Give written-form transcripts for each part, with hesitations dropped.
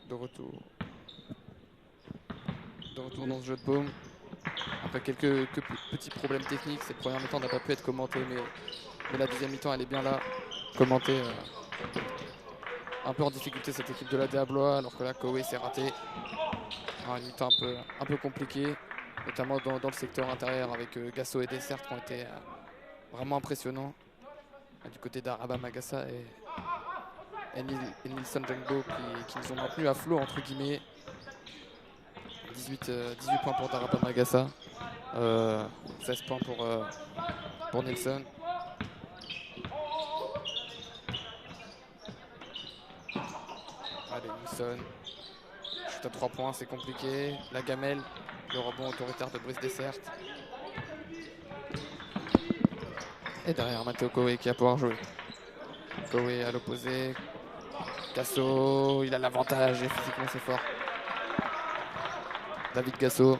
de retour. De retour dans ce jeu de paume. Après quelques petits problèmes techniques, cette première mi-temps n'a pas pu être commentée, mais la deuxième mi-temps elle est bien là. Commentée un peu en difficulté cette équipe de la Diablois, alors que là Koé s'est raté. Une mi-temps un peu compliquée, notamment dans le secteur intérieur avec Gasso et Dessert qui ont été vraiment impressionnants. Du côté d'Araba Magassa et Nilson Jangbo qui nous ont maintenus à flot entre guillemets. 18 points pour Daraba Magassa, 16 points pour Nilson. Allez, Nilson, chute à 3 points, c'est compliqué. La gamelle, le rebond autoritaire de Brice Dessert. Et derrière Matteo Koé qui va pouvoir jouer. Koé à l'opposé. Gasso, il a l'avantage et physiquement c'est fort. David Gasso.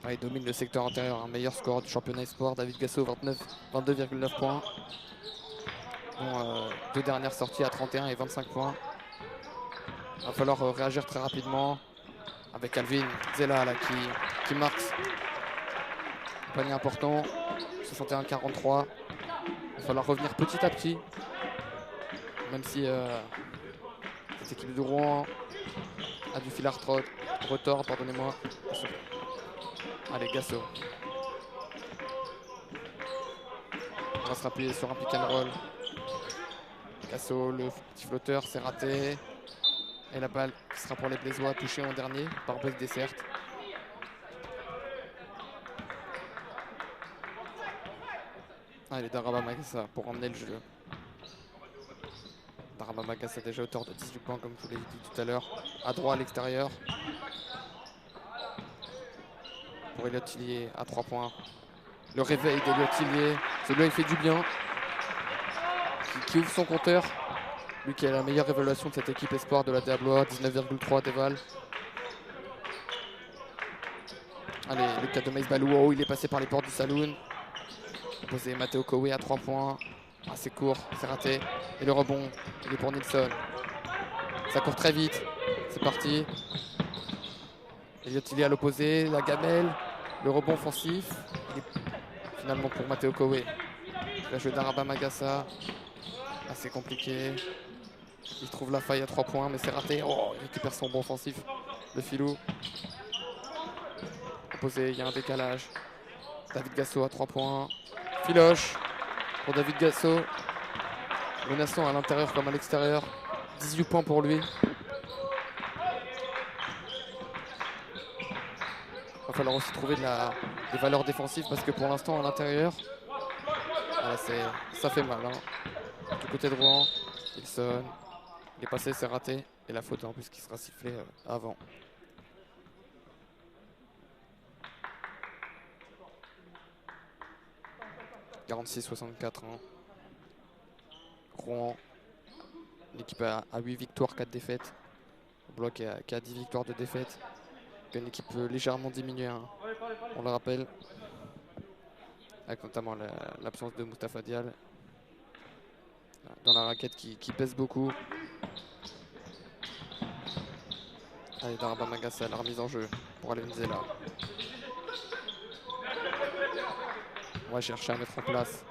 Il domine le secteur intérieur, un meilleur score du championnat e-sport. David Gasso, 22,9 points. Bon, deux dernières sorties à 31 et 25 points. Il va falloir réagir très rapidement avec Alvin Zella là, qui marque. Panier important, 61-43. Il va falloir revenir petit à petit. Même si cette équipe de Rouen a du fil à retordre, pardonnez-moi. Allez, Gasso. On va se rappuyer sur un pick and roll. Gasso, le petit flotteur, c'est raté. Et la balle qui sera pour les Blésois, touchée en dernier par Brice Dessert. Allez, Daraba Magassa pour emmener le jeu. Daraba Magassa déjà auteur de 18 points, comme je vous l'ai dit tout à l'heure. À droit, à l'extérieur. Pour Elliot Tillier à 3 points. Le réveil d'Elliot Tillier. Celui-là, il fait du bien. Qui ouvre son compteur. Lui qui a la meilleure évaluation de cette équipe espoir de la Diablois. 19,3 déval. Allez, le cas de Maïs Balou. Il est passé par les portes du saloon. Posé Matteo Koé à 3 points. Assez court, c'est raté. Et le rebond, il est pour Nilsson. Ça court très vite. C'est parti. Elliot Tillier à l'opposé. La gamelle. Le rebond offensif. Il est finalement pour Matteo Koé. La jeu d'Araba Magassa. Assez compliqué. Il trouve la faille à 3 points, mais c'est raté. Oh, il récupère son bon offensif. Le filou. Opposé, il y a un décalage. David Gasso à 3 points. Filoche pour David Gasso. Menaçant à l'intérieur comme à l'extérieur. 18 points pour lui. Il va falloir aussi trouver des valeurs défensives parce que pour l'instant à l'intérieur, voilà, ça fait mal. Hein. Du côté de Rouen, Nilsson, il est passé, c'est raté. Et la faute en plus qui sera sifflée avant. « 46-64. Hein. Rouen, l'équipe a 8 victoires, 4 défaites. Le bloc qui a 10 victoires de défaites. Une équipe légèrement diminuée, hein. On le rappelle. Avec notamment l'absence de Moustapha Dial. Dans la raquette qui pèse beaucoup. Allez, Daraba Magassa, la remise en jeu pour Alvin Zella. On va chercher à mettre en place.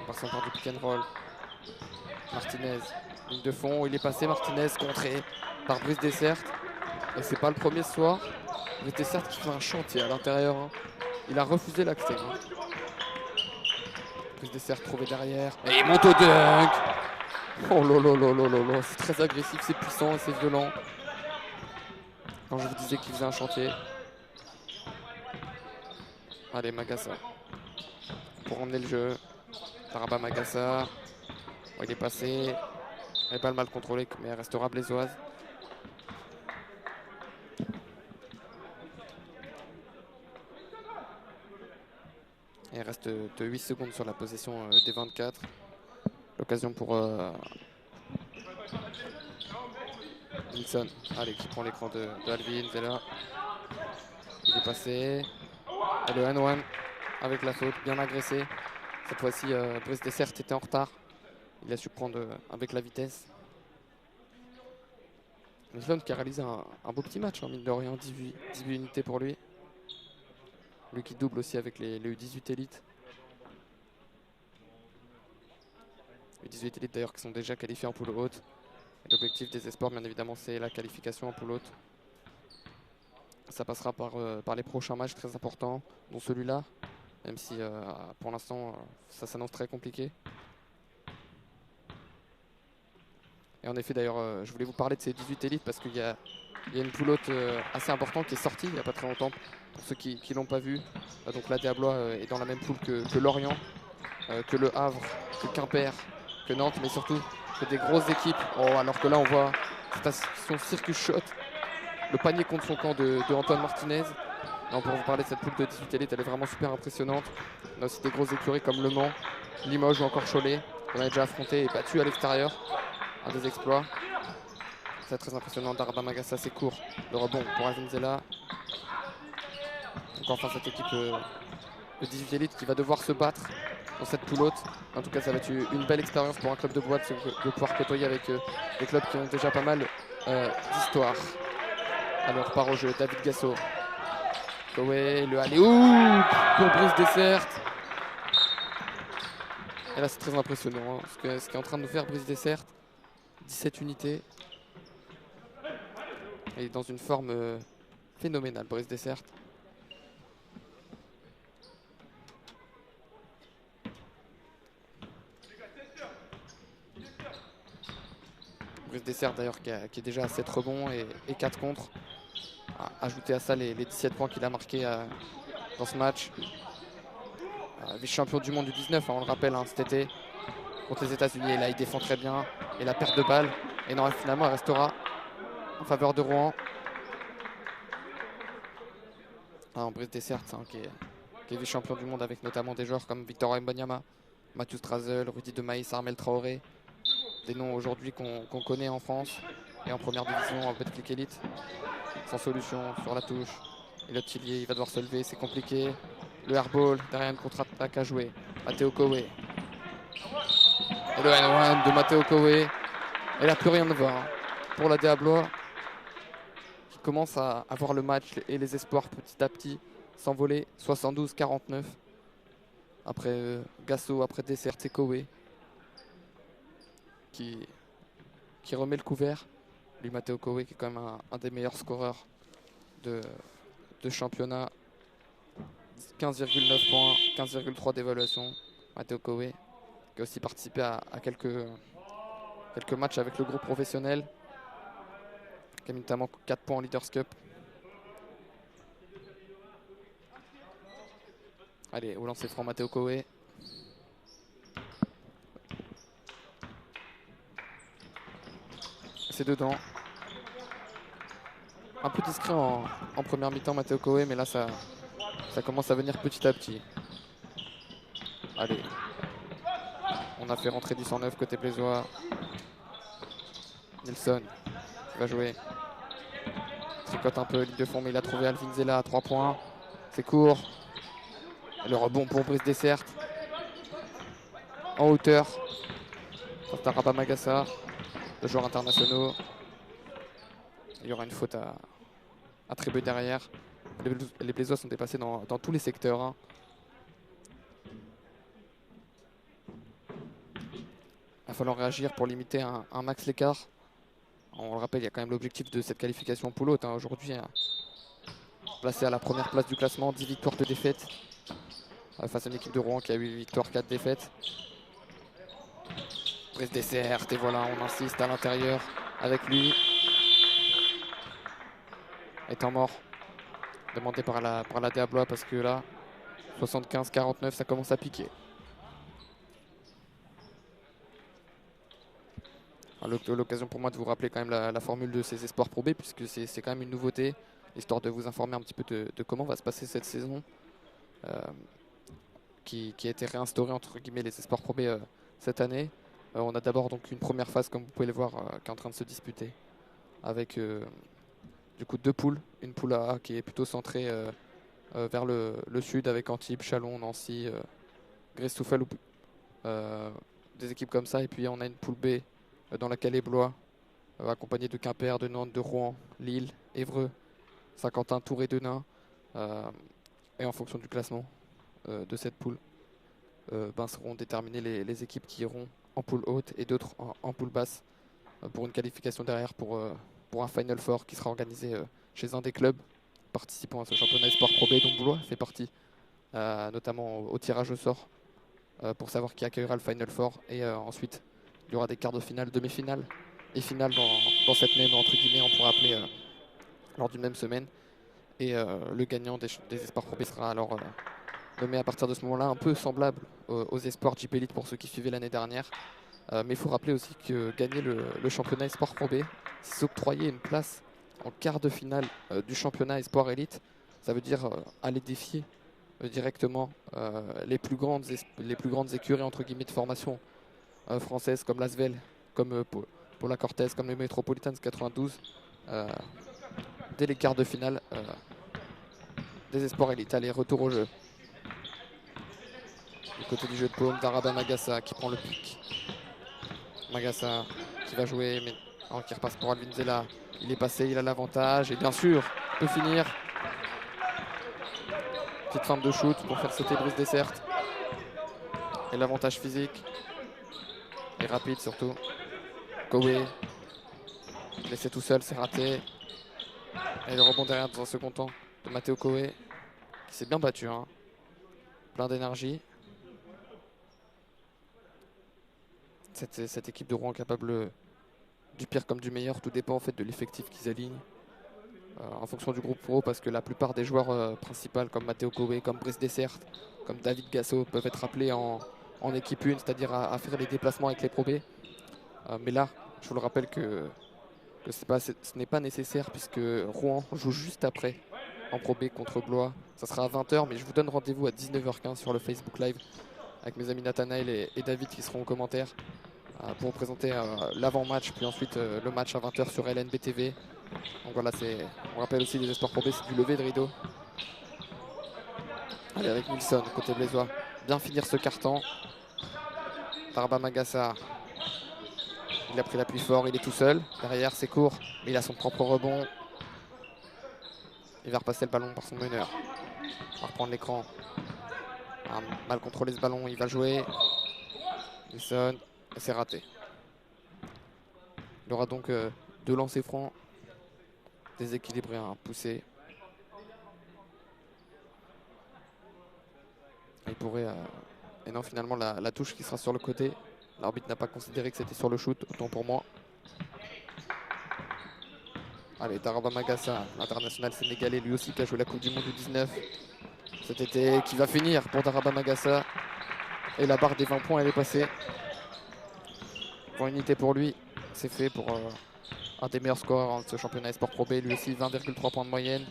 En passant par du pick and roll. Martinez, ligne de fond, il est passé. Martinez contré par Brice Dessert. Et c'est pas le premier ce soir. Brice Dessert qui fait un chantier à l'intérieur. Hein. Il a refusé l'accès. Hein. Brice Dessert trouvé derrière. Et il monte au dunk. Oh là, c'est très agressif, c'est puissant, c'est violent. Quand je vous disais qu'il faisait un chantier. Allez, Magassa. Pour emmener le jeu. Daraba Magassa. Oh, il est passé. Elle n'est pas mal contrôlée, mais elle restera blésoise. Et il reste 8 secondes sur la possession des 24. L'occasion pour Nilsson. Allez, qui prend l'écran de Alvin Zella. Il est passé. Et le N1 avec la faute, bien agressé. Cette fois-ci, Brice Dessert était en retard. Il a su prendre avec la vitesse. Nilsson qui a réalisé un beau petit match, hein, mine de rien, 18 unités pour lui. Lui qui double aussi avec les U18 élites. Les 18 élites d'ailleurs qui sont déjà qualifiés en poule haute. L'objectif des espoirs, bien évidemment, c'est la qualification en poule haute. Ça passera par les prochains matchs très importants, dont celui-là, même si pour l'instant, ça s'annonce très compliqué. Et en effet, d'ailleurs, je voulais vous parler de ces 18 élites parce qu'il y a une poule haute assez importante qui est sortie il n'y a pas très longtemps, pour ceux qui ne l'ont pas vu. Donc la Diablois est dans la même poule que Lorient, que Le Havre, que Quimper, que Nantes, mais surtout que des grosses équipes. Oh, alors que là, on voit cette action circus shot, le panier contre son camp de Antoine Martinez. Non, pour vous parler de cette poule de 18 élites, elle est vraiment super impressionnante. On a aussi des grosses écuries comme Le Mans, Limoges ou encore Cholet, qu'on a déjà affronté et battu à l'extérieur. Un des exploits. C'est très impressionnant. Darba Magassa, c'est court. Le rebond pour Avinzela. Donc enfin cette équipe de 18 élites qui va devoir se battre dans cette poule haute. En tout cas, ça va être une belle expérience pour un club de boîte de pouvoir côtoyer avec des clubs qui ont déjà pas mal d'histoire. Alors part au jeu, David Gasso. Koé, le alley-oop pour Brice Dessert. Et là, c'est très impressionnant, hein, ce qu'est en train de nous faire Brice Dessert. 17 unités. Et dans une forme phénoménale, Brice Dessert. Brice Dessert d'ailleurs qui est déjà à 7 rebonds et 4 contre. Ajouter à ça les 17 points qu'il a marqués dans ce match. Vice-champion du monde du 19, hein, on le rappelle, hein, cet été contre les États-Unis. Et là, il défend très bien. Et la perte de balle. Et non, finalement, elle restera en faveur de Rouen. Brice Dessert, hein, qui est vice-champion du monde avec notamment des joueurs comme Victor Mbanyama, Mathieu Strazel, Rudy de Maïs, Armel Traoré. Des noms aujourd'hui qu'on connaît en France et en première division en Betclic Elite. Sans solution sur la touche. Et le Tillier, il va devoir se lever, c'est compliqué. Le airball, derrière une contre-attaque à jouer. Matteo Koé. Et le N1 de Matteo Koé. Et là, plus rien ne va hein, pour la Diablois qui commence à voir le match et les espoirs petit à petit s'envoler. 72-49. Après Gasso, après Dessert, c'est Koé qui remet le couvert. Lui, Matteo Koé, qui est quand même un des meilleurs scoreurs de championnat. 15,9 points, 15,3 d'évaluation. Matteo Koé, qui a aussi participé à quelques matchs avec le groupe professionnel. Qui a notamment 4 points en Leaders Cup. Allez, au lancer franc, Matteo Koé. C'est dedans. Un peu discret en première mi-temps, Matteo Koé, mais là, ça commence à venir petit à petit. Allez. On a fait rentrer du 109 côté Blésois. Nilsson qui va jouer. Tricote un peu, ligne de fond, mais il a trouvé Alvinzela à 3 points. C'est court. Et le rebond pour Brice Dessert. En hauteur. C'est un Darba Magassa. De joueurs internationaux. Il y aura une faute à attribuer derrière. Les Blésois sont dépassés dans tous les secteurs. Hein. Il va falloir réagir pour limiter un max l'écart. On le rappelle, il y a quand même l'objectif de cette qualification en poule haute. Hein. Aujourd'hui, hein, placé à la première place du classement, 10 victoires, 2 défaites. Face à une équipe de Rouen qui a 8 victoires, 4 défaites. Brice Dessert, et voilà, on insiste à l'intérieur avec lui. Étant mort. Demandé par la Diablois parce que là, 75-49, ça commence à piquer. L'occasion pour moi de vous rappeler quand même la formule de ces espoirs Pro B, puisque c'est quand même une nouveauté, histoire de vous informer un petit peu de comment va se passer cette saison, qui a été réinstaurée entre guillemets les espoirs Pro B cette année. On a d'abord donc une première phase, comme vous pouvez le voir, qui est en train de se disputer, avec du coup 2 poules. Une poule A qui est plutôt centrée vers le sud, avec Antibes, Chalon, Nancy, Grèce-Touffel, des équipes comme ça. Et puis on a une poule B dans laquelle les Blois accompagné de Quimper, de Nantes, de Rouen, Lille, Évreux, Saint-Quentin, Tours et Denain. Et en fonction du classement de cette poule, seront déterminées les équipes qui iront en poule haute et d'autres en poule basse pour une qualification derrière pour un Final Four qui sera organisé chez un des clubs participant à ce championnat Espoir Pro B dont Blois fait partie, notamment au tirage au sort pour savoir qui accueillera le Final Four. Et ensuite, il y aura des quarts de finale, demi-finale et finale dans cette même, entre guillemets, on pourrait appeler lors d'une même semaine. Et le gagnant des Espoirs Pro B sera alors nommé à partir de ce moment-là, un peu semblable aux Espoirs JP Elite pour ceux qui suivaient l'année dernière. Mais il faut rappeler aussi que gagner le championnat Espoir Pro B, c'est s'octroyer une place en quart de finale du championnat Espoir Elite. Ça veut dire aller défier directement les plus grandes écuries entre guillemets de formation françaises comme l'Asvel, comme Paula Cortez, comme les Metropolitans 92. Dès les quarts de finale des Espoirs Elite. Allez, retour au jeu. Du côté du jeu de paume, Daraba Magassa qui prend le pic. Magassa qui va jouer, mais qui repasse pour Alvin Zella. Il est passé, il a l'avantage et bien sûr, peut finir. Petite feinte de shoot pour faire sauter Brice Dessert. Et l'avantage physique. Et rapide surtout. Kowe. Laissé tout seul, c'est raté. Et le rebond derrière dans un second temps de Matteo Kowe. Qui s'est bien battu. Hein. Plein d'énergie. Cette équipe de Rouen capable du pire comme du meilleur. Tout dépend en fait de l'effectif qu'ils alignent. En fonction du groupe pro, parce que la plupart des joueurs principaux comme Matteo Kowe, comme Brice Dessert, comme David Gasso peuvent être appelés en équipe 1, c'est-à-dire à faire les déplacements avec les Pro B. Mais là, je vous le rappelle que ce n'est pas nécessaire puisque Rouen joue juste après en Pro B contre Blois. Ça sera à 20 h, mais je vous donne rendez-vous à 19 h 15 sur le Facebook Live avec mes amis Nathanaël et David qui seront aux commentaires pour vous présenter l'avant-match, puis ensuite le match à 20 h sur LNB TV. Donc voilà, on rappelle aussi les Espoirs Pro B, c'est du lever de rideau. Allez, avec Nilsson, côté blésois. Bien finir ce carton. Daraba Magassa. Il a pris l'appui fort, il est tout seul. Derrière, c'est court, mais il a son propre rebond. Il va repasser le ballon par son meneur. Il va reprendre l'écran. Mal contrôlé ce ballon, il va jouer. Nilsson, c'est raté. Il aura donc deux lancers francs. Déséquilibré, un poussé. Il pourrait... Et non, finalement, la touche qui sera sur le côté. L'arbitre n'a pas considéré que c'était sur le shoot, autant pour moi. Allez, Daraba Magassa, l'international sénégalais, lui aussi qui a joué la Coupe du Monde du 19 cet été, qui va finir pour Daraba Magassa. Et la barre des 20 points, elle est passée. Pour unité pour lui, c'est fait pour un des meilleurs scores de ce championnat Esport Pro B. Lui aussi, 20,3 points de moyenne.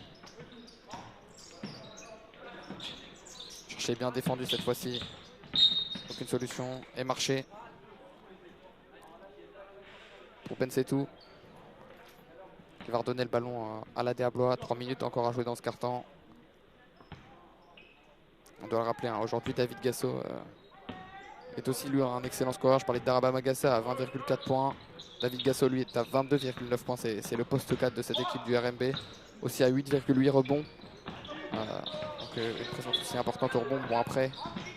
Cherché bien défendu cette fois-ci. Aucune solution. Et marché. Pour Bensetou. Qui va redonner le ballon à la Blois. 3 minutes encore à jouer dans ce carton. On doit le rappeler, hein, aujourd'hui David Gasso est aussi lui un excellent scoreur. Je parlais de Daraba Magassa à 20,4 points. David Gasso lui est à 22,9 points. C'est le poste 4 de cette équipe du RMB. Aussi à 8,8 rebonds. Donc une présence aussi importante au rebond. Bon après,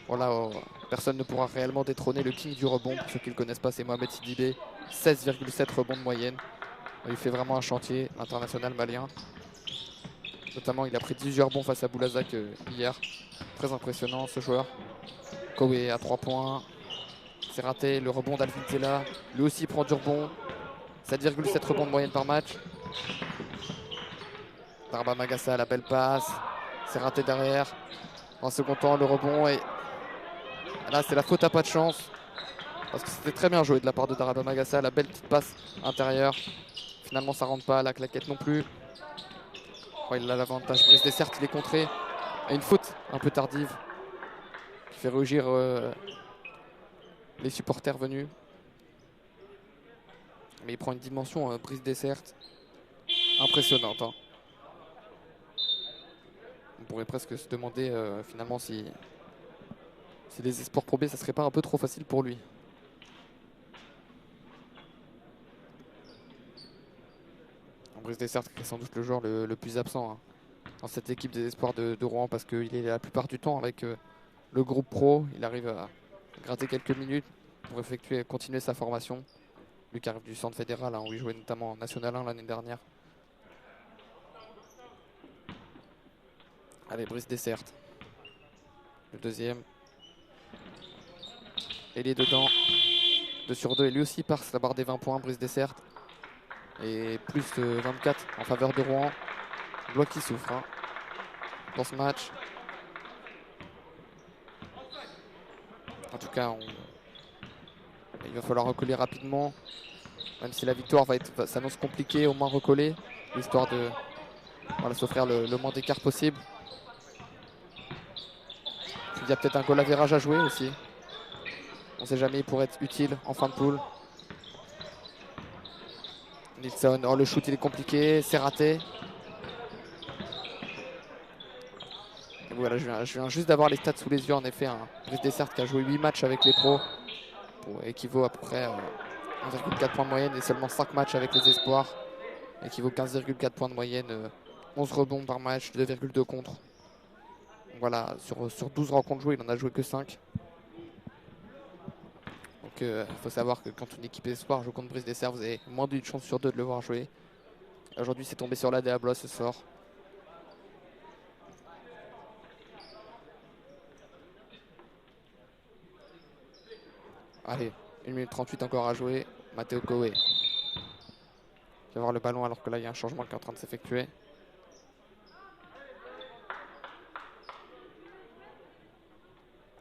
voilà, personne ne pourra réellement détrôner le king du rebond. Pour ceux qui ne le connaissent pas, c'est Mohamed Sidibé. 16,7 rebonds de moyenne. Il fait vraiment un chantier, l'international malien. Notamment, il a pris 18 rebonds face à Boulazak hier. Très impressionnant ce joueur. Kowe à 3 points. C'est raté. Le rebond d'Alvin Zella. Lui aussi prend du rebond. 7,7 rebonds de moyenne par match. Daraba Magassa, la belle passe. C'est raté derrière. En second temps, le rebond. Et là, c'est la faute à pas de chance. Parce que c'était très bien joué de la part de Daraba Magassa. La belle petite passe intérieure. Finalement, ça rentre pas. La claquette non plus. Oh, il a l'avantage. Brice Dessert, il est contré. Et une faute un peu tardive. Qui fait rougir les supporters venus. Mais il prend une dimension Brice Dessert impressionnante. Hein. On pourrait presque se demander finalement si les Espoirs Pro B, ça serait pas un peu trop facile pour lui. Brice Dessert qui est sans doute le joueur le plus absent hein, dans cette équipe des espoirs de Rouen parce qu'il est la plupart du temps avec le groupe pro. Il arrive à gratter quelques minutes pour continuer sa formation. Lui qui arrive du centre fédéral hein, où il jouait notamment en National 1 l'année dernière. Allez, Brice Dessert. Le deuxième. Et il est dedans. 2 sur 2. Et lui aussi passe la barre des 20 points, Brice Dessert. Et plus 24 en faveur de Rouen. Bloc qui souffre hein, dans ce match. En tout cas, il va falloir recoller rapidement. Même si la victoire s'annonce compliquée, au moins recoller. Histoire de s'offrir le moins d'écart possible. Puis il y a peut-être un goal à virage à jouer aussi. On ne sait jamais, il pourrait être utile en fin de poule. Nilsson, oh, le shoot il est compliqué, c'est raté. Et voilà, je viens juste d'avoir les stats sous les yeux. En effet, un Brice Dessert qui a joué 8 matchs avec les pros, équivaut à peu près 1,4 points de moyenne, et seulement 5 matchs avec les espoirs, équivaut 15,4 points de moyenne, 11 rebonds par match, 2,2 contre. Donc voilà, sur 12 rencontres jouées, il n'en a joué que 5. Donc il faut savoir que quand une équipe espoir joue contre Brice Dessert, vous avez moins d'une chance sur 2 de le voir jouer. Aujourd'hui, c'est tombé sur la Diablois ce soir. Allez, 1 minute 38 encore à jouer. Matteo Koé qui va avoir le ballon alors que là, il y a un changement qui est en train de s'effectuer.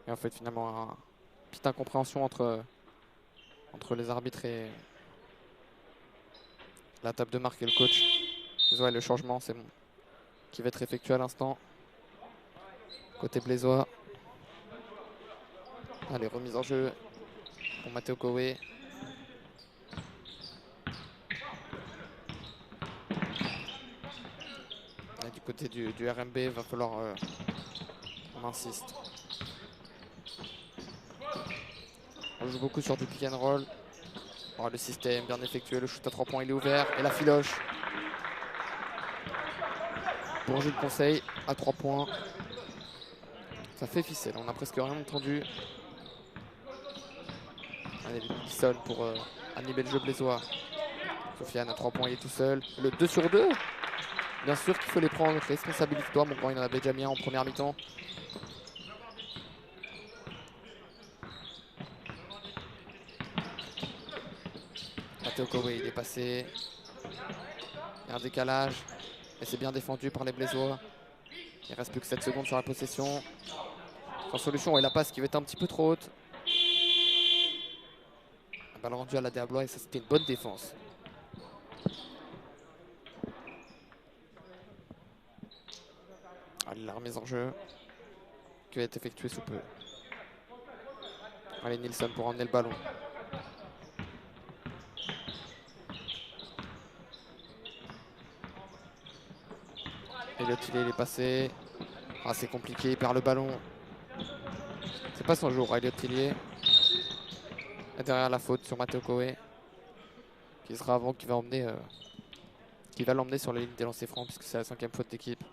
Et en fait, finalement, une petite incompréhension entre les arbitres et la table de marque et le coach. Ouais, le changement, c'est bon, qui va être effectué à l'instant. Côté blésois. Allez, remise en jeu pour Matteo Koé. Et du côté du RMB, il va falloir on insiste. On joue beaucoup sur du pick and roll. Oh, le système bien effectué, le shoot à 3 points il est ouvert et la filoche. Pour Jules Conseil à 3 points. Ça fait ficelle, on n'a presque rien entendu. Allez, Nilsson pour animer le jeu blésois. Sofiane à 3 points, il est tout seul. Le 2 sur 2. Bien sûr qu'il faut les prendre, responsabilise-toi. Bon, il en avait déjà mis un en première mi-temps. Matteo Koé, il est passé. Il y a un décalage. Et c'est bien défendu par les Blésois. Il reste plus que 7 secondes sur la possession. Sans solution, et la passe qui va être un petit peu trop haute. Un ballon rendu à la Diablois et ça c'était une bonne défense. Allez, la remise en jeu qui va être effectuée sous peu. Allez, Nilsson pour emmener le ballon. Et le Tillet, il est passé. Ah, c'est compliqué, il perd le ballon. C'est pas son jour, Elliot Tillier. Et derrière la faute sur Matteo Koé. Qui sera avant, qui va l'emmener sur la ligne des lancers francs, puisque c'est la 5e faute d'équipe.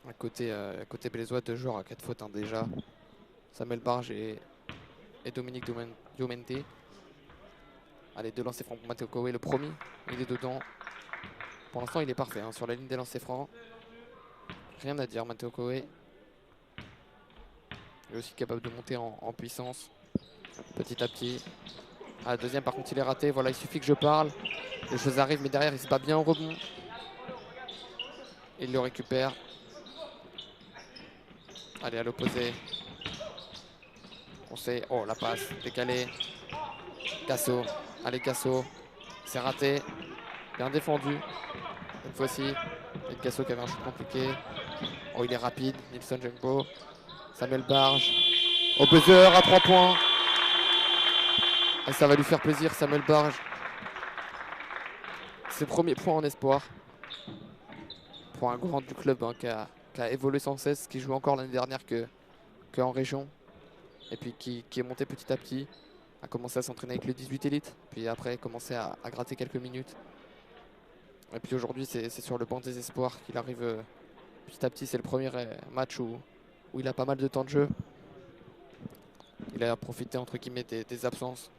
À côté blésois, 2 joueurs à 4 fautes hein, déjà. Samuel Barge et Dominique Diomende. Allez, 2 lancers francs pour Matteo Koé, le premier, il est dedans. Pour l'instant, il est parfait hein, sur la ligne des lancers francs. Rien à dire, Matteo Koé. Il est aussi capable de monter en puissance petit à petit. Ah, la deuxième, par contre, il est raté. Voilà, il suffit que je parle. Les choses arrivent, mais derrière, il se bat bien au rebond. Il le récupère. Allez, à l'opposé. On sait. Oh, la passe décalée. Casso. Allez, Casso. C'est raté. Bien défendu. Cette fois-ci. Et Casso qui avait un shoot compliqué. Oh, il est rapide. Nilsson Jumbo. Samuel Barge. Au buzzer à 3 points. Et ça va lui faire plaisir, Samuel Barge. Ses premiers points en espoir. Pour un grand du club hein, qui a évolué sans cesse, qui joue encore l'année dernière que qu'en région, et puis qui est monté petit à petit, a commencé à s'entraîner avec le 18 élite, puis après commencé à gratter quelques minutes. Et puis aujourd'hui, c'est sur le banc des espoirs qu'il arrive petit à petit. C'est le premier match où il a pas mal de temps de jeu. Il a profité entre guillemets des absences,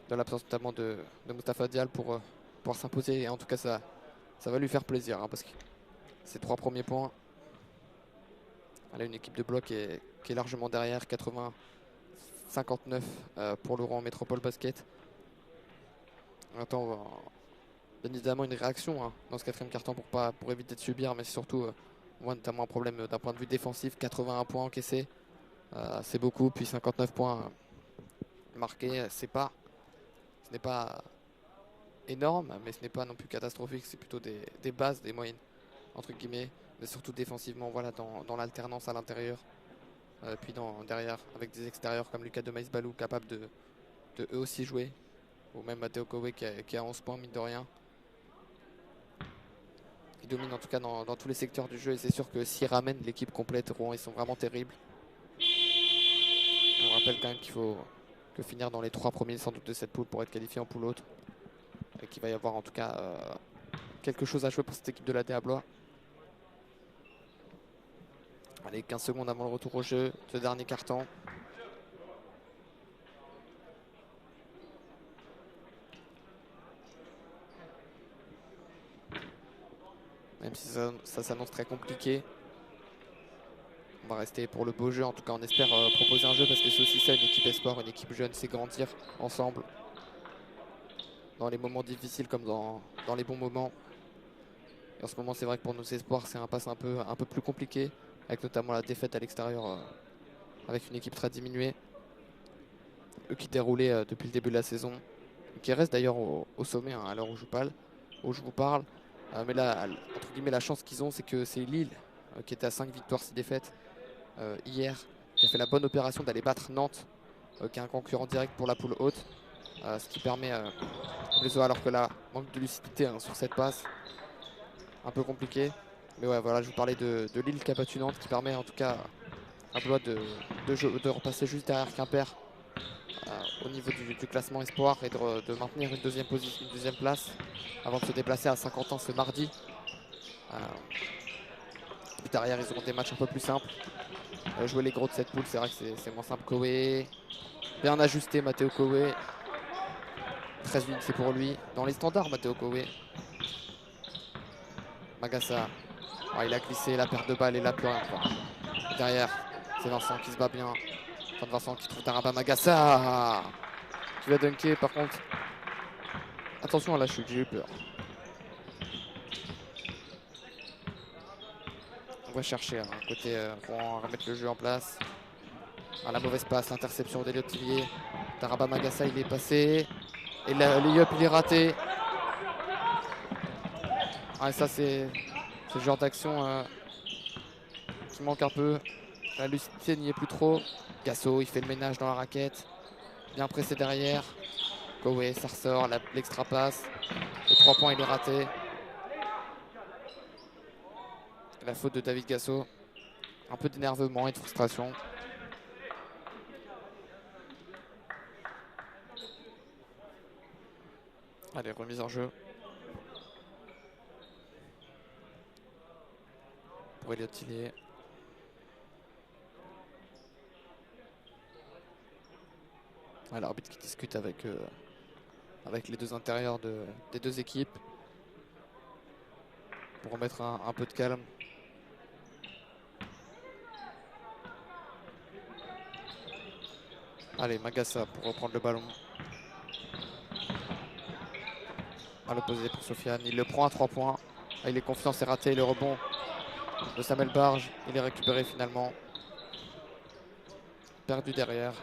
de l'absence notamment de Moustapha Dial pour pouvoir s'imposer. Et en tout cas, ça va lui faire plaisir parce que ses 3 premiers points. Elle a une équipe de bloc qui est largement derrière, 80-59 pour Laurent Métropole Basket. On attend bien évidemment une réaction dans ce 4e quart-temps pour éviter de subir, mais surtout on voit notamment un problème d'un point de vue défensif. 81 points encaissés, c'est beaucoup, puis 59 points marqués, ce n'est pas énorme, mais ce n'est pas non plus catastrophique. C'est plutôt des bases, des moyennes entre guillemets, mais surtout défensivement, voilà, dans l'alternance à l'intérieur, puis derrière avec des extérieurs comme Lucas Demais-Balou capable de eux aussi jouer, ou même Matteo Kowe qui a 11 points mine de rien. Qui domine en tout cas dans tous les secteurs du jeu, et c'est sûr que s'ils ramènent l'équipe complète, Rouen, ils sont vraiment terribles. On rappelle quand même qu'il faut finir dans les 3 premiers sans doute de cette poule pour être qualifié en poule haute, et qu'il va y avoir en tout cas quelque chose à jouer pour cette équipe de la DA Blois. Allez, 15 secondes avant le retour au jeu, ce dernier quart-temps. Même si ça s'annonce très compliqué. On va rester pour le beau jeu. En tout cas, on espère proposer un jeu parce que c'est aussi ça, une équipe espoir, une équipe jeune, c'est grandir ensemble. Dans les moments difficiles comme dans les bons moments. Et en ce moment, c'est vrai que pour nos espoirs, c'est un pass un peu plus compliqué. Avec notamment la défaite à l'extérieur avec une équipe très diminuée. Eux qui déroulaient depuis le début de la saison. Qui restent d'ailleurs au sommet à l'heure où je vous parle. Mais là, entre guillemets, la chance qu'ils ont, c'est que c'est Lille qui était à 5 victoires, 6 défaites hier. Qui a fait la bonne opération d'aller battre Nantes, qui est un concurrent direct pour la poule haute. Ce qui permet alors que là, manque de lucidité sur cette passe. Un peu compliqué. Mais ouais, voilà, je vous parlais de Lille qui a battu Nantes, qui permet en tout cas à Blois de repasser juste derrière Quimper au niveau du classement espoir et de maintenir une deuxième place avant de se déplacer à Saint-Quentin ce mardi. Puis derrière, ils auront des matchs un peu plus simples. Jouer les gros de cette poule, c'est vrai que c'est moins simple. Kowe, bien ajusté, Matteo Kowe. 13 minutes, c'est pour lui. Dans les standards, Matteo Kowe. Magassa. Oh, il a glissé, la perte de balle et là plus rien. Derrière, c'est Vincent qui se bat bien. Enfin, Vincent qui trouve Daraba Magassa qui va dunker par contre. Attention à la chute, j'ai eu peur. On va chercher côté Rouen, remettre le jeu en place. La mauvaise passe, l'interception d'Eliott Tillier. Daraba Magassa, il est passé. Et le up, il est raté. Et ça, c'est le genre d'action qui manque un peu. La lucidité n'y est plus trop. Gasso, il fait le ménage dans la raquette. Bien pressé derrière. Kowe, ça ressort. L'extra passe. Le 3 points, il est raté. La faute de David Gasso. Un peu d'énervement et de frustration. Allez, remise en jeu. Pour Eliott Tillier. L'arbitre qui discute avec les deux intérieurs des deux équipes pour remettre un peu de calme. Allez, Magassa pour reprendre le ballon. À l'opposé pour Sofiane. Il le prend à 3 points. Il est confiant, c'est raté. Le rebond de Samuel Barge. Il est récupéré finalement. Perdu derrière.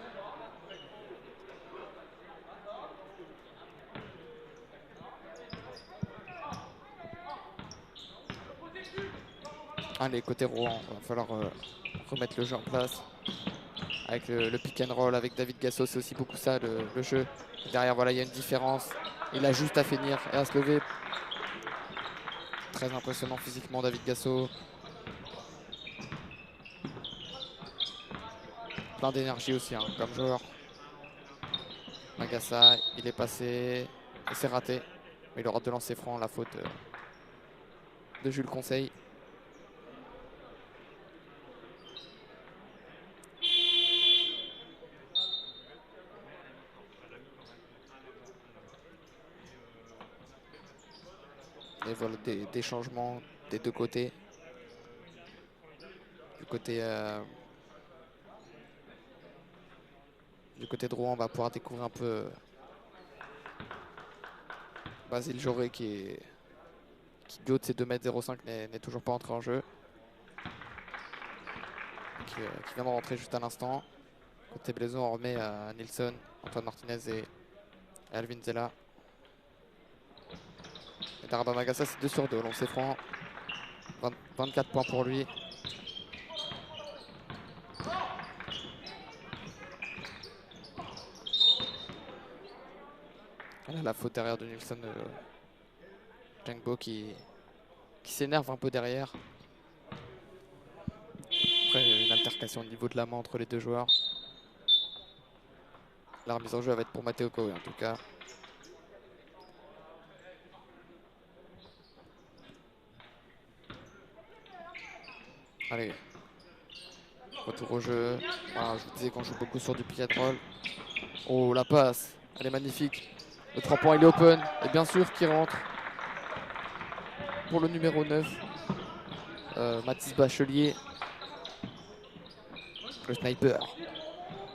Allez, côté Rouen, il va falloir remettre le jeu en place. Avec le pick and roll avec David Gasso, c'est aussi beaucoup ça le jeu. Derrière, voilà, il y a une différence. Il a juste à finir et à se lever. Très impressionnant physiquement, David Gasso. plein d'énergie aussi hein, comme joueur. Magassa, il est passé et c'est raté. Mais il aura de lancer franc, la faute de Jules Conseil. Et voilà des changements des deux côtés. Du côté de Rouen, on va pouvoir découvrir un peu Basile Joré qui du haut de ses 2,05 m n'est toujours pas entré en jeu. Qui vient de rentrer juste à l'instant. Côté Blaiseau, on remet à Nilsson, Antoine Martinez et Alvin Zella. Et Daraba Magassa, c'est 2 sur 2. Lancer franc. 24 points pour lui. Voilà la faute derrière de Nilsson. Jangbo qui s'énerve un peu derrière. Après, une altercation au niveau de la main entre les deux joueurs. La remise en jeu va être pour Matteo Koé en tout cas. Allez, retour au jeu. Voilà, je vous disais qu'on joue beaucoup sur du pick and roll. Oh, la passe, elle est magnifique. Le 3 points, il est open. Et bien sûr qu'il rentre pour le numéro 9. Mathis Bachelier. Le sniper.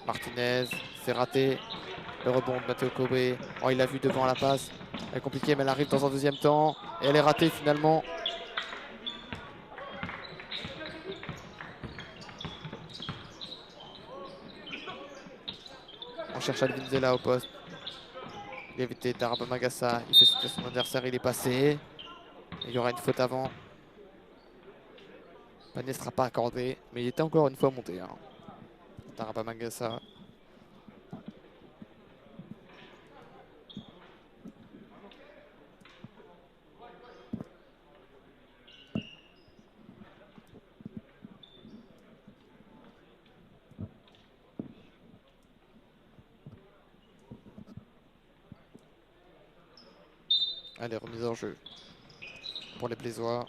Martinez, c'est raté. Le rebond de Matteo Koé. Oh, il l'a vu devant la passe. Elle est compliquée, mais elle arrive dans un deuxième temps. Et elle est ratée finalement. On cherche Alvin Zella au poste. Il a évité Daraba Magassa. Il fait sauter son adversaire, il est passé. Il y aura une faute avant. Panier ne sera pas accordé, mais il était encore une fois monté. Hein. Daraba Magassa. Allez, remise en jeu pour les Blaisois.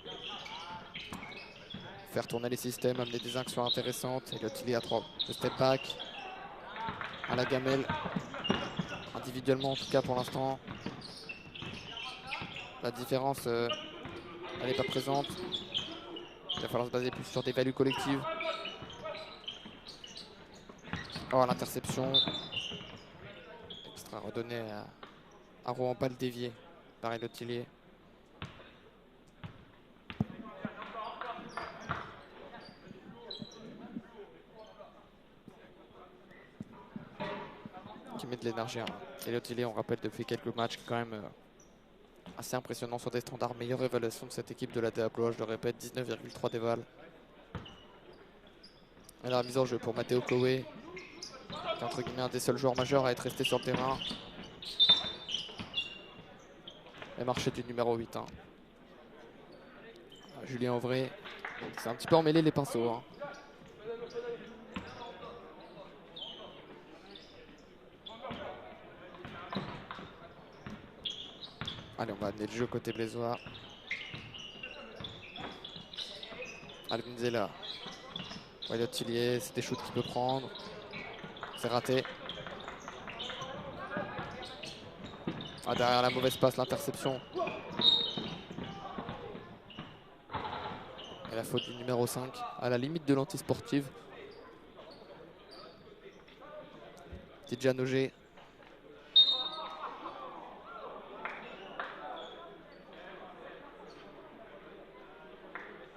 Faire tourner les systèmes, amener des actions intéressantes. Et Lotilly à 3. Le step back. À la gamelle. Individuellement en tout cas pour l'instant. La différence, elle n'est pas présente. Il va falloir se baser plus sur des values collectives. Oh, l'interception. Extra redonné à Rouen, pas le dévier. Pareil, Lotilly. Qui met de l'énergie. Hein. Et Lotilly, on rappelle depuis quelques matchs, quand même assez impressionnant sur des standards. Meilleure évaluation de cette équipe de la DA Blois, je le répète, 19,3 d'éval. Et la mise en jeu pour Matteo Koé, qui est entre guillemets un des seuls joueurs majeurs à être resté sur le terrain. Et marché du numéro 8. Hein. Julien Auvray, c'est un petit peu emmêlé les pinceaux. Hein. Allez, on va amener le jeu côté Blaisois. Alvin Zella. Wyatt Tillier, c'est des shoots qu'il peut prendre. C'est raté. Ah, derrière la mauvaise passe, l'interception. Et la faute du numéro 5, à la limite de l'antisportive. Tidjane Auger.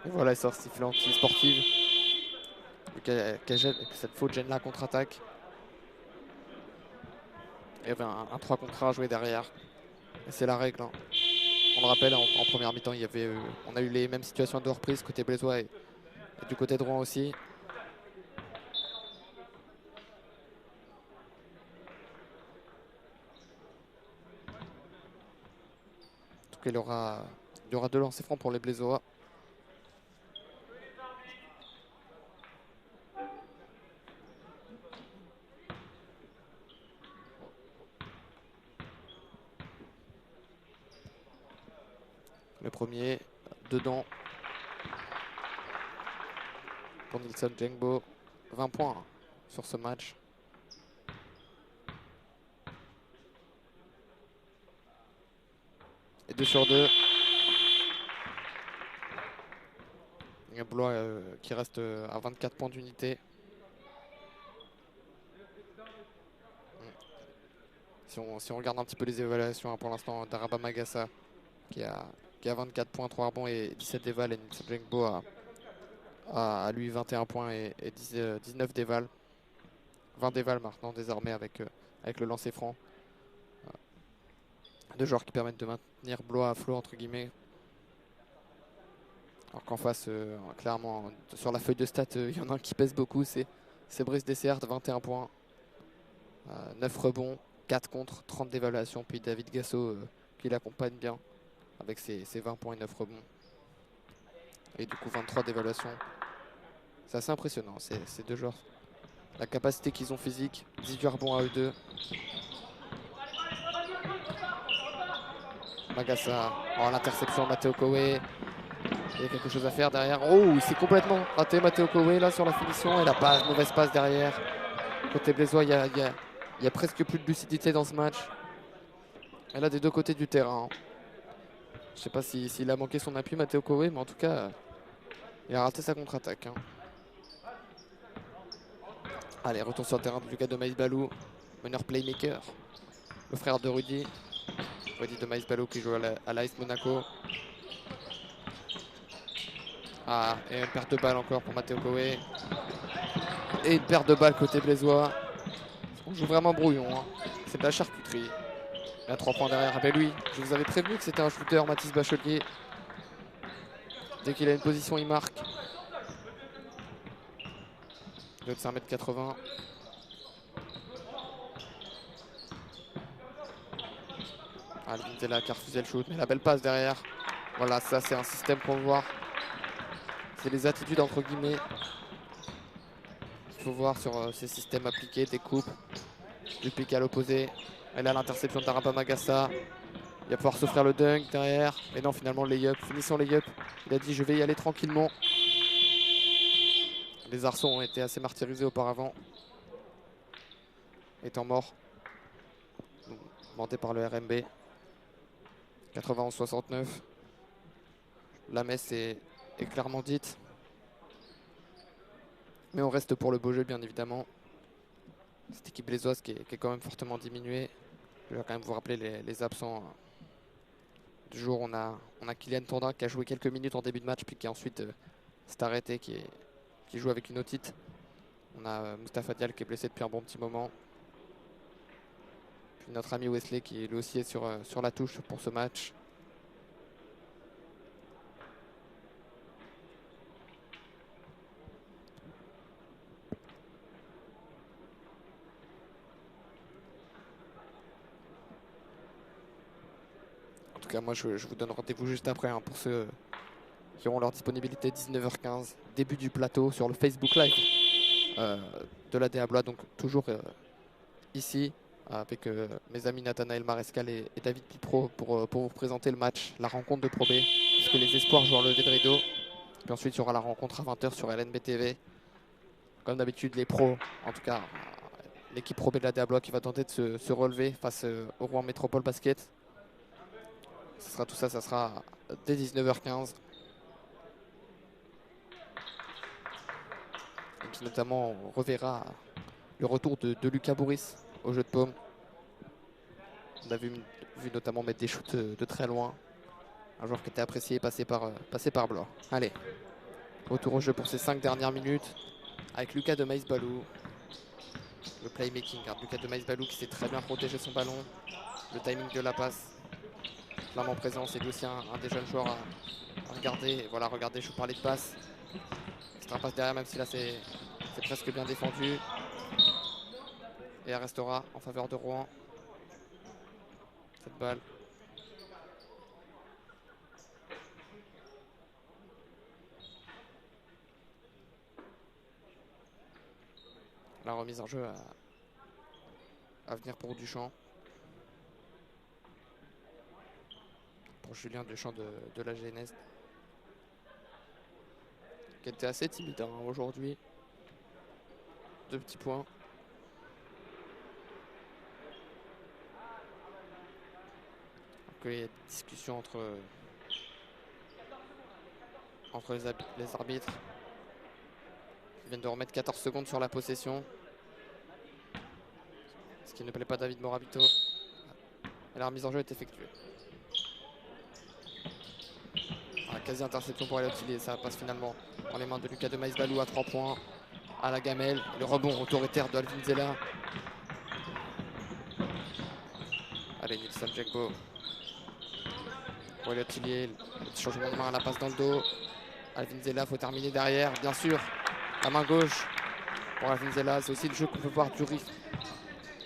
Et voilà, il sort sifflet anti-sportive. Cette faute gêne la contre-attaque. Il y avait un 3 contre 1 à jouer derrière. Et c'est la règle. Hein. On le rappelle, en première mi-temps, on a eu les mêmes situations à deux reprises côté Blaisois et du côté de Rouen aussi. En tout cas, il y aura 2 lancers francs pour les Blaisois. Le premier, dedans. Pour Nilsson Jengbo, 20 points sur ce match. Et 2 sur 2. Blois qui reste à 24 points d'unité. Si on regarde un petit peu les évaluations, hein, pour l'instant, Daraba Magassa qui a 24 points, 3 rebonds et 17 dévals. Et Nilsson Jengbo a lui 21 points et 19 dévals. 20 dévals maintenant désormais avec le lancer franc. Deux joueurs qui permettent de maintenir Blois à flot entre guillemets. Alors qu'en face, clairement, sur la feuille de stats, il y en a un qui pèse beaucoup, c'est Brice Dessert, 21 points, 9 rebonds, 4 contre, 30 d'évaluation. Puis David Gasso qui l'accompagne bien avec ses 20 points et 9 rebonds. Et du coup 23 d'évaluation. C'est assez impressionnant ces deux joueurs. La capacité qu'ils ont physique, 18 rebonds à eux deux. Magassa, oh, l'interception de Matteo Kowe. Il y a quelque chose à faire derrière. Oh, il s'est complètement raté Matteo Kowe là sur la finition. Et la passe, mauvaise passe derrière. Côté blésois, il y a presque plus de lucidité dans ce match. Et là, des deux côtés du terrain. Je ne sais pas s'il a manqué son appui, Matteo Kowe, mais en tout cas, il a raté sa contre-attaque. Allez, retour sur le terrain de Lucas de Maïs-Balou, meneur playmaker. Le frère de Rudy. Rudy de Maïs-Balou qui joue à l'AS Monaco. Ah, et une perte de balle encore pour Matteo Kowe. Et une perte de balle côté blésois. On joue vraiment brouillon. C'est de la charcuterie. Il y a 3 points derrière. Ah ben lui, je vous avais prévenu que c'était un shooter, Mathis Bachelier. Dès qu'il a une position, il marque. Il doit être 1m80. Ah, le Vintella qui a refusé le shoot, mais la belle passe derrière. Voilà, ça c'est un système qu'on veut voir. C'est les attitudes entre guillemets qu'il faut voir sur ces systèmes appliqués, des coupes, du pick à l'opposé. Et là l'interception de Daraba Magassa. Il va pouvoir s'offrir le dunk derrière. Mais non, finalement le lay-up, finissons le lay-up. Il a dit je vais y aller tranquillement. Les arceaux ont été assez martyrisés auparavant. Étant morts. Demandé par le RMB. 91-69. La messe est clairement dite. Mais on reste pour le beau jeu, bien évidemment. Cette équipe blésoise qui est quand même fortement diminuée. Je vais quand même vous rappeler les absents du jour. On a Kylian Tondin qui a joué quelques minutes en début de match, puis qui ensuite s'est arrêté, qui joue avec une otite. On a Mustapha Dial qui est blessé depuis un bon petit moment. Puis notre ami Wesley qui lui aussi est sur la touche pour ce match. En tout cas, moi je vous donne rendez-vous juste après hein, pour ceux qui auront leur disponibilité 19h15, début du plateau sur le Facebook Live de la DA Blois, donc toujours ici avec mes amis Nathanaël Marescal et David Pipro pour vous présenter le match, la rencontre de Pro B, puisque les espoirs jouent en levée de rideau. Puis ensuite, il y aura la rencontre à 20h sur LNB TV. Comme d'habitude, les pros, en tout cas l'équipe Pro B de la DA Blois qui va tenter de se relever face au Rouen Métropole Basket. Tout ça, ça sera dès 19h15. Et puis notamment, on reverra le retour de Lucas Bourris au jeu de paume. On a vu notamment mettre des shoots de très loin. Un joueur qui était apprécié et passé par Blois. Allez, retour au jeu pour ces 5 dernières minutes. Avec Lucas de Maïs-Balou. Le playmaking. Lucas de Maïs-Balou qui sait très bien protéger son ballon. Le timing de la passe. Clairement présent. C'est lui aussi un des jeunes joueurs à regarder. Et voilà, regardez, je vous parlais de passe. Extra passe derrière, même si là c'est presque bien défendu. Et elle restera en faveur de Rouen. Cette balle. La remise en jeu à venir pour Duchamp. pour Julien Deschamps de la GNS, qui était assez timide aujourd'hui. 2 petits points. Donc, il y a des discussions entre les arbitres. Ils viennent de remettre 14 secondes sur la possession. Ce qui ne plaît pas à David Morabito. Et la remise en jeu est effectuée. Quasi interception pour Elliott Tillier. Ça passe finalement dans les mains de Lucas de Maïs-Balou à 3 points. À la gamelle. Le rebond autoritaire de Alvin Zella. Allez, Nilsson Djekbo. Pour Elliott Tillier. Le petit changement de main à la passe dans le dos. Alvin Zella, il faut terminer derrière. Bien sûr, la main gauche pour Alvin Zella. C'est aussi le jeu qu'on peut voir du RIF.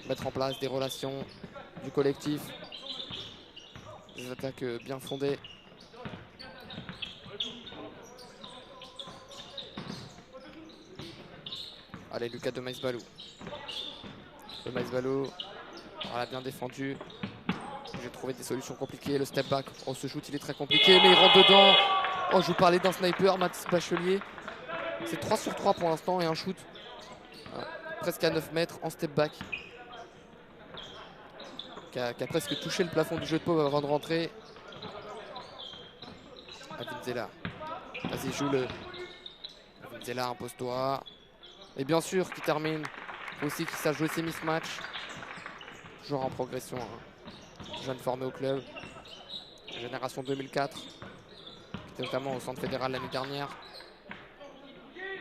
Mettre en place des relations, du collectif. Des attaques bien fondées. Allez, Lucas de Maïs-Balou. De Maïs-Balou, on l'a bien défendu. J'ai trouvé des solutions compliquées. Le step back, oh, ce shoot il est très compliqué, mais il rentre dedans. Oh, je vous parlais d'un sniper, Mathis Bachelier. C'est 3 sur 3 pour l'instant et un shoot presque à 9 mètres en step back. Qui a presque touché le plafond du jeu de paume avant de rentrer. Alvin Zella. Vas-y, joue-le. Alvin Zella, impose-toi. Et bien sûr, qui termine. Il faut aussi qu'il sache jouer ses mismatchs. Toujours en progression. Jeune formé au club. Génération 2004. Qui était notamment au centre fédéral l'année dernière.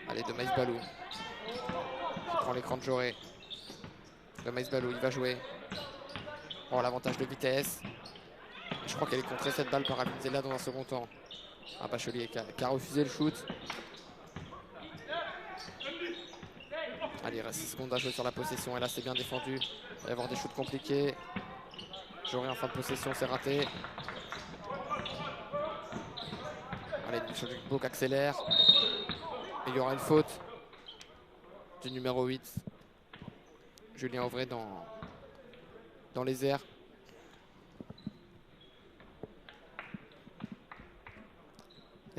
Allez, de Maïs-Balou. Qui prend l'écran de Joré. De Maïs-Balou, il va jouer. Oh, l'avantage de vitesse. Je crois qu'elle est contrée cette balle par Alvin Zella dans un second temps. Un Bachelier qui a refusé le shoot. Allez, il reste 6 secondes à jouer sur la possession. Et là, c'est bien défendu. Il va y avoir des shoots compliqués. Joré en fin de possession, c'est raté. Allez, Nilsson Djekbo qui accélère. Et il y aura une faute du numéro 8. Julien Auvray dans les airs.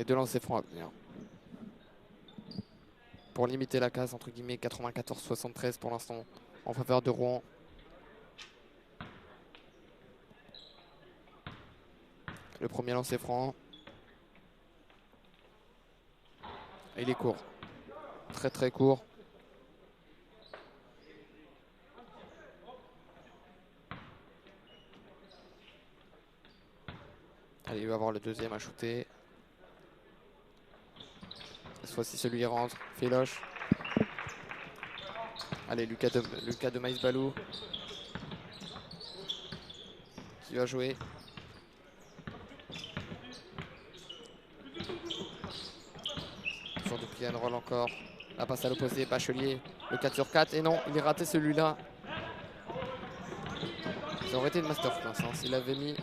Et 2 lancers francs à venir. Pour limiter la casse, entre guillemets, 94-73 pour l'instant en faveur de Rouen. Le premier lancer franc. Et il est court. Très très court. Allez, il va avoir le deuxième à shooter. Cette fois-ci, celui rentre. Féloche. Allez, Lucas de Maïs-Balou. Qui va jouer. Sur du pick and roll encore. La passe à l'opposé, Bachelier. Le 4 sur 4. Et non, il est raté celui-là. Ça aurait été une masterclass s'il avait mis.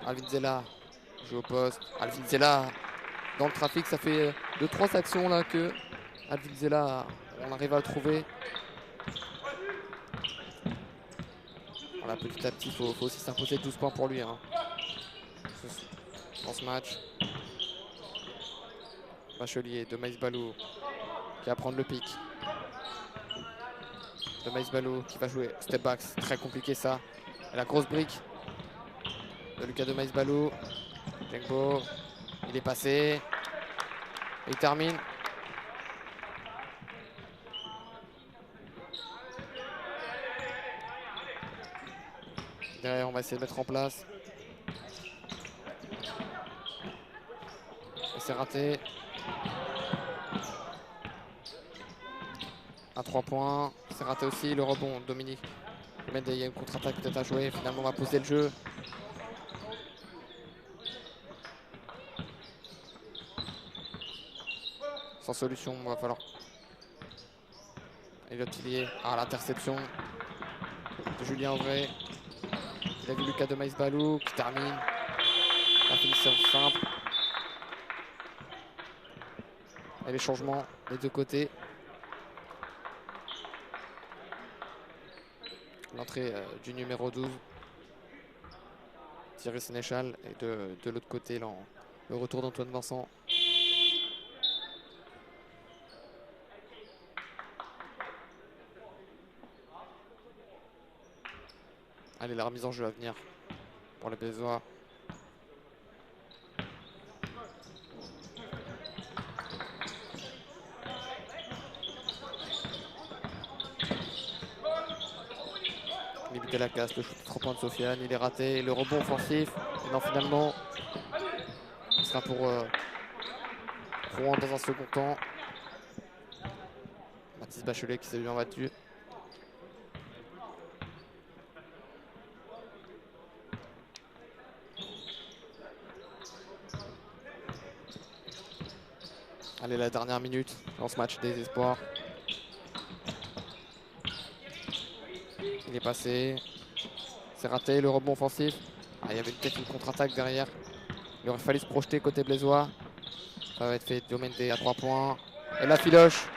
Alvin Zella joue au poste. Alvin Zella dans le trafic, ça fait 2-3 actions là que Alvin Zella, on arrive à le trouver. Voilà, petit à petit, il faut aussi s'imposer 12 points pour lui dans ce match. Bachelier, de Maïs-Balou qui va prendre le pic. De Maïs-Balou qui va jouer step back, c'est très compliqué ça. Et la grosse brique de Lucas de Maïs-Balou. Djekbo, il est passé. Et il termine. Derrière, on va essayer de mettre en place. Et c'est raté. À 3 points. C'est raté aussi. Le rebond, Dominique. Il y a une contre-attaque peut-être à jouer. Finalement, on va poser le jeu. Sans solution, il va falloir. Elliott Tillier. Ah, l'interception de Julien Auvray. Il a vu Lucas de Maïs-Balou qui termine. La finition simple. Et les changements des deux côtés. l'entrée du numéro 12. Thierry Sénéchal. Et de l'autre côté, le retour d'Antoine Vincent. Allez, la remise en jeu à venir pour les Bézois. Limiter la casse, le shoot 3 points de Sofiane, il est raté. Le rebond offensif. Et non, finalement, ce sera pour Rouen dans un second temps. Mathis Bachelet qui s'est bien battu. Allez, la dernière minute dans ce match des espoirs. Il est passé. C'est raté, le rebond offensif. Ah, il y avait peut-être une contre-attaque derrière. Il aurait fallu se projeter côté blésois. Ça va être fait. Diomente à 3 points. Et la filoche.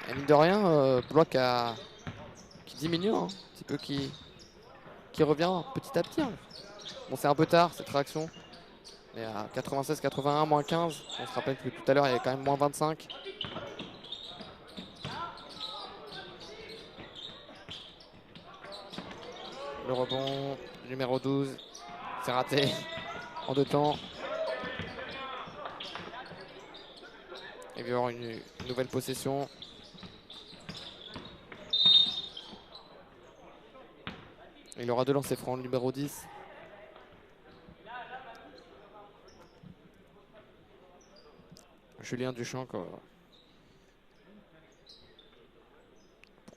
Et mine de rien, Blois qui diminue, hein, un petit peu, qui revient petit à petit. Hein. Bon, c'est un peu tard cette réaction. Mais à 96-81, moins 15. On se rappelle que tout à l'heure, il y avait quand même moins 25. Le rebond, numéro 12. C'est raté en 2 temps. Il va y avoir une nouvelle possession. Il aura 2 lancers francs, le numéro 10. Julien Duchamp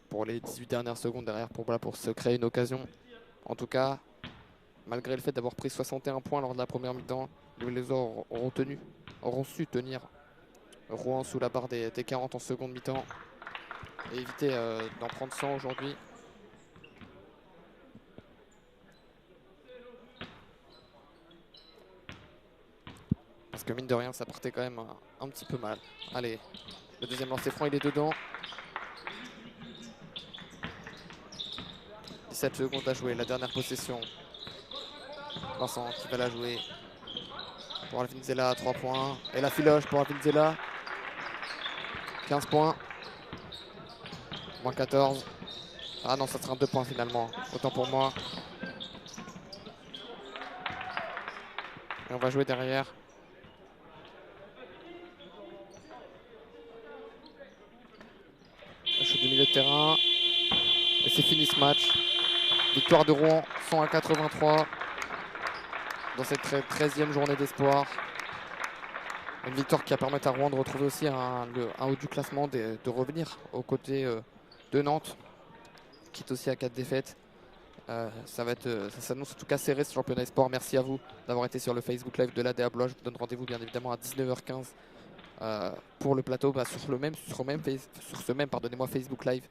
pour les 18 dernières secondes derrière pour se créer une occasion. En tout cas, malgré le fait d'avoir pris 61 points lors de la première mi-temps, les Blésois auront su tenir Rouen sous la barre des 40 en seconde mi-temps et éviter d'en prendre 100 aujourd'hui. Parce que mine de rien, ça partait quand même un petit peu mal. Allez, le deuxième lancer franc, il est dedans. 17 secondes à jouer, la dernière possession. Vincent qui va la jouer. Pour Alvinzela à 3 points. Et la filoche pour Alvinzela. 15 points. Moins 14. Ah non, ça sera 2 points finalement. Autant pour moi. Et on va jouer derrière. Je suis du milieu de terrain. Et c'est fini ce match. Victoire de Rouen, 100-83. Dans cette 13e journée d'espoir. Une victoire qui va permettre à Rouen de retrouver aussi un haut du classement, de revenir aux côtés de Nantes, qui est aussi à 4 défaites. Ça s'annonce en tout cas serré ce championnat espoir. Merci à vous d'avoir été sur le Facebook Live de l'ADA Blois. Je vous donne rendez-vous bien évidemment à 19h15 pour le plateau, sur ce même Facebook Live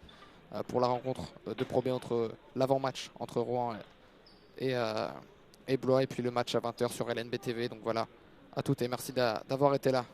pour la rencontre de Pro B entre l'avant-match entre Rouen et Blois, et puis le match à 20h sur LNB TV. Donc voilà, à toutes et merci d'avoir été là.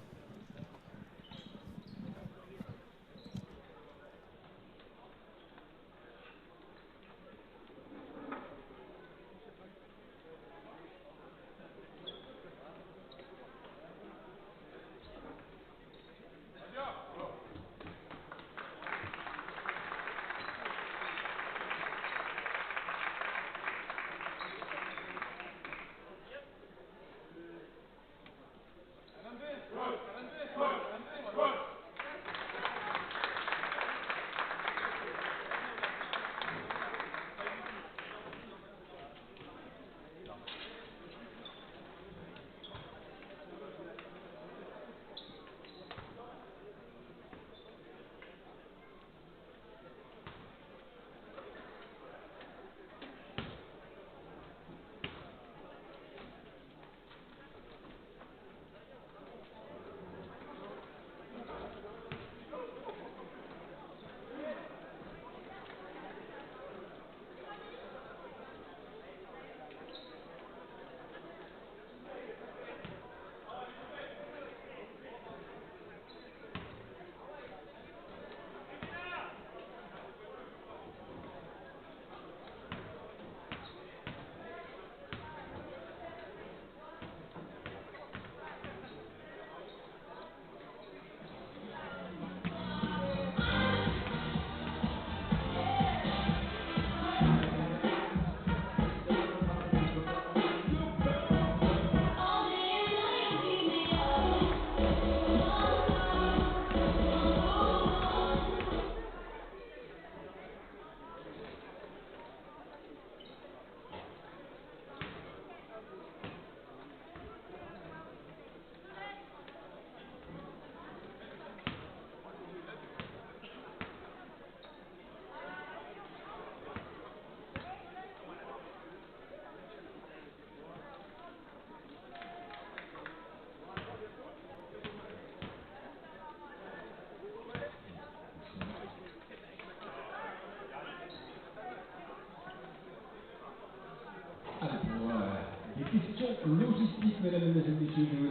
question logistique, mesdames et messieurs.